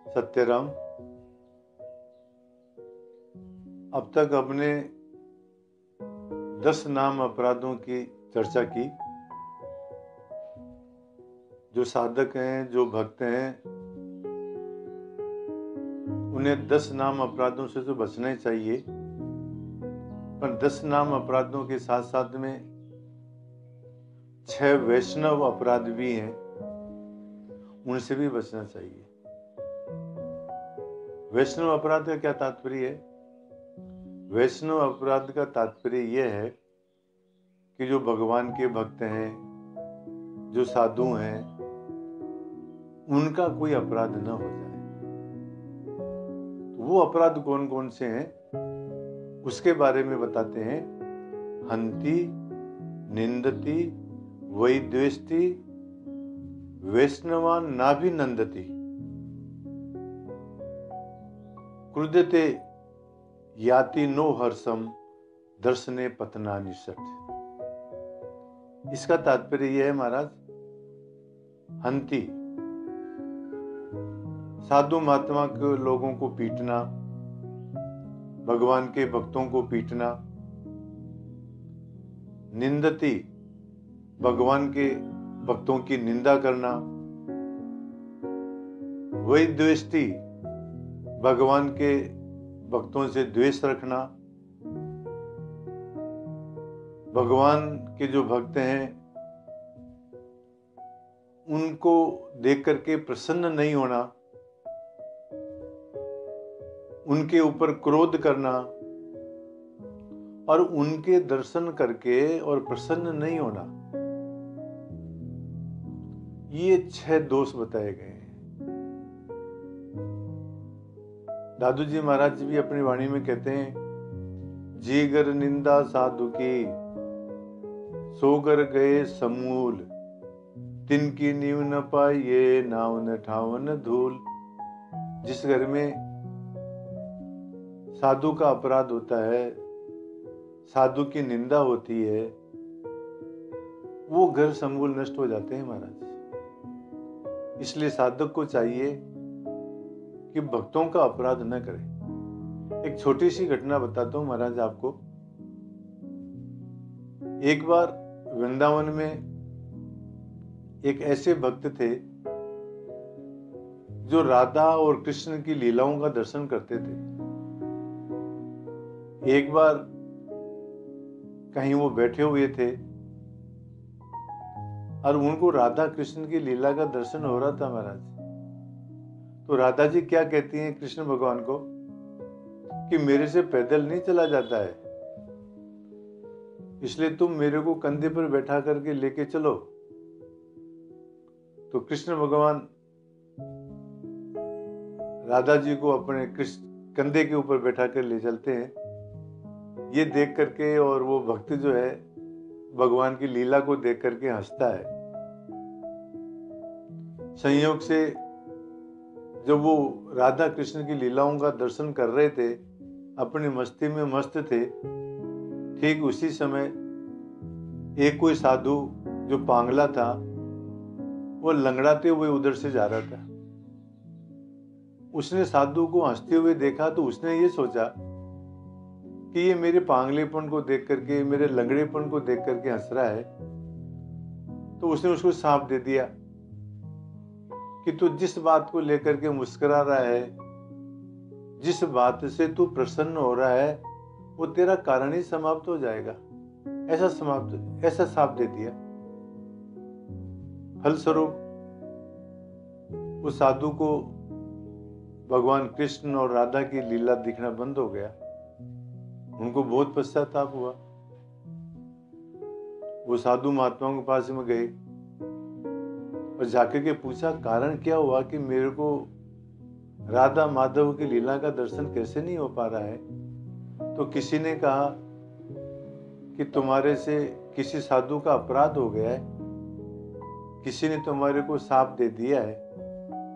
सत्यराम, अब तक हमने 10 नाम अपराधों की चर्चा की। जो साधक हैं, जो भक्त हैं, उन्हें 10 नाम अपराधों से तो बचना ही चाहिए, पर 10 नाम अपराधों के साथ साथ में 6 वैष्णव अपराध भी हैं, उनसे भी बचना चाहिए। वैष्णव अपराध का क्या तात्पर्य है? वैष्णव अपराध का तात्पर्य यह है कि जो भगवान के भक्त हैं, जो साधु हैं, उनका कोई अपराध न हो जाए। तो वो अपराध कौन कौन से हैं उसके बारे में बताते हैं। हंति, निंदति, वैद्वेष्टि, वैष्णवान नाभिनंदति, क्रुद्धते याति नो हर्षम, दर्शने पतनानिषट। इसका तात्पर्य यह है महाराज, हंति साधु महात्मा के लोगों को पीटना, भगवान के भक्तों को पीटना। निंदति भगवान के भक्तों की निंदा करना। वैद्वेष्टि भगवान के भक्तों से द्वेष रखना। भगवान के जो भक्त हैं उनको देख करके प्रसन्न नहीं होना, उनके ऊपर क्रोध करना और उनके दर्शन करके और प्रसन्न नहीं होना, ये 6 दोष बताए गए हैं। दादू जी महाराज जी भी अपनी वाणी में कहते हैं, जीगर निंदा साधु की, सोगर गए समूल, तिनकी नींव न पाइये, नाव न ठावन धूल। जिस घर में साधु का अपराध होता है, साधु की निंदा होती है, वो घर समूल नष्ट हो जाते हैं महाराज। इसलिए साधक को चाहिए कि भक्तों का अपराध न करे। एक छोटी सी घटना बताता हूं महाराज आपको। एक बार वृंदावन में एक ऐसे भक्त थे जो राधा और कृष्ण की लीलाओं का दर्शन करते थे। एक बार कहीं वो बैठे हुए थे और उनको राधा कृष्ण की लीला का दर्शन हो रहा था महाराज। तो राधा जी क्या कहती हैं कृष्ण भगवान को कि मेरे से पैदल नहीं चला जाता है, इसलिए तुम मेरे को कंधे पर बैठा करके लेके चलो। तो कृष्ण भगवान राधा जी को अपने कंधे के ऊपर बैठा कर ले चलते हैं। ये देख करके और वो भक्त जो है भगवान की लीला को देख करके हंसता है। संयोग से जब वो राधा कृष्ण की लीलाओं का दर्शन कर रहे थे, अपनी मस्ती में मस्त थे, ठीक उसी समय एक कोई साधु जो पांगला था, वो लंगड़ाते हुए उधर से जा रहा था। उसने साधु को हंसते हुए देखा तो उसने ये सोचा कि ये मेरे पांगलेपन को देख करके, मेरे लंगड़ेपन को देख करके हंस रहा है। तो उसने उसको श्राप दे दिया कि तू जिस बात को लेकर के मुस्कुरा रहा है, जिस बात से तू प्रसन्न हो रहा है, वो तेरा कारण ही समाप्त हो जाएगा। ऐसा श्राप दे दिया। फलस्वरूप उस साधु को भगवान कृष्ण और राधा की लीला दिखना बंद हो गया। उनको बहुत पश्चाताप हुआ। वो साधु महात्माओं के पास में गए और जाकर के पूछा कारण क्या हुआ कि मेरे को राधा माधव की लीला का दर्शन कैसे नहीं हो पा रहा है। तो किसी ने कहा कि तुम्हारे से किसी साधु का अपराध हो गया है, किसी ने तुम्हारे को शाप दे दिया है,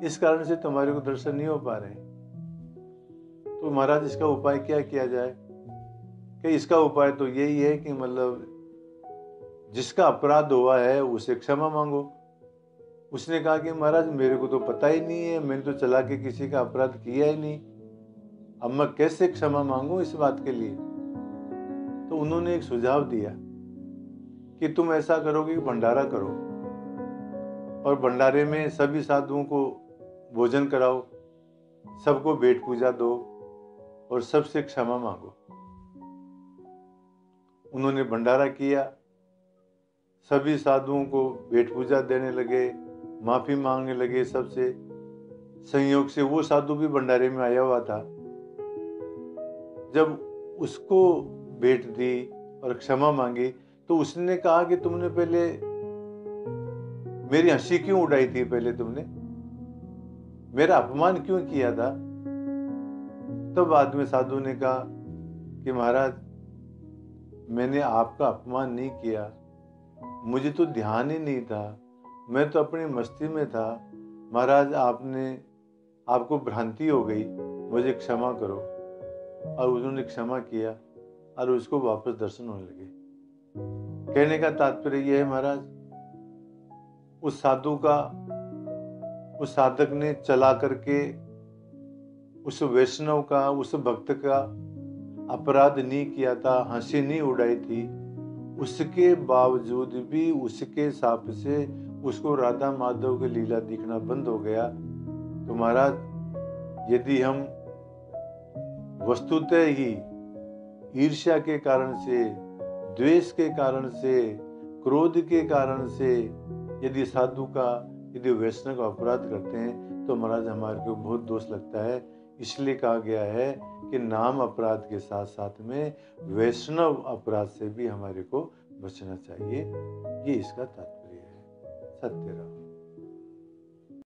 इस कारण से तुम्हारे को दर्शन नहीं हो पा रहे। तो महाराज इसका उपाय क्या किया जाए? कि इसका उपाय तो यही है कि मतलब जिसका अपराध हुआ है उसे क्षमा मांगो। उसने कहा कि महाराज मेरे को तो पता ही नहीं है, मैंने तो चला के किसी का अपराध किया ही नहीं, अब मैं कैसे क्षमा मांगू इस बात के लिए। तो उन्होंने एक सुझाव दिया कि तुम ऐसा करोगे कि भंडारा करो और भंडारे में सभी साधुओं को भोजन कराओ, सबको भेंट पूजा दो और सबसे क्षमा मांगो। उन्होंने भंडारा किया, सभी साधुओं को भेंट पूजा देने लगे, माफी मांगने लगे सबसे। संयोग से वो साधु भी भंडारे में आया हुआ था। जब उसको भेंट दी और क्षमा मांगी तो उसने कहा कि तुमने पहले मेरी हंसी क्यों उड़ाई थी, पहले तुमने मेरा अपमान क्यों किया था। तब बाद में साधु ने कहा कि महाराज मैंने आपका अपमान नहीं किया, मुझे तो ध्यान ही नहीं था, मैं तो अपनी मस्ती में था। महाराज आपको भ्रांति हो गई, मुझे क्षमा करो। और उन्होंने क्षमा किया और उसको वापस दर्शन होने लगे। कहने का तात्पर्य यह है महाराज, उस साधक ने चला करके उस वैष्णव का, उस भक्त का अपराध नहीं किया था, हंसी नहीं उड़ाई थी। उसके बावजूद भी उसके साप से उसको राधा माधव की लीला दिखना बंद हो गया। तो महाराज यदि हम वस्तुतः ही ईर्ष्या के कारण से, द्वेष के कारण से, क्रोध के कारण से यदि साधु का, यदि वैष्णव का अपराध करते हैं तो महाराज हमारे को बहुत दोष लगता है। इसलिए कहा गया है कि नाम अपराध के साथ साथ में वैष्णव अपराध से भी हमारे को बचना चाहिए। ये इसका तात्पर्य है। सत्य राम।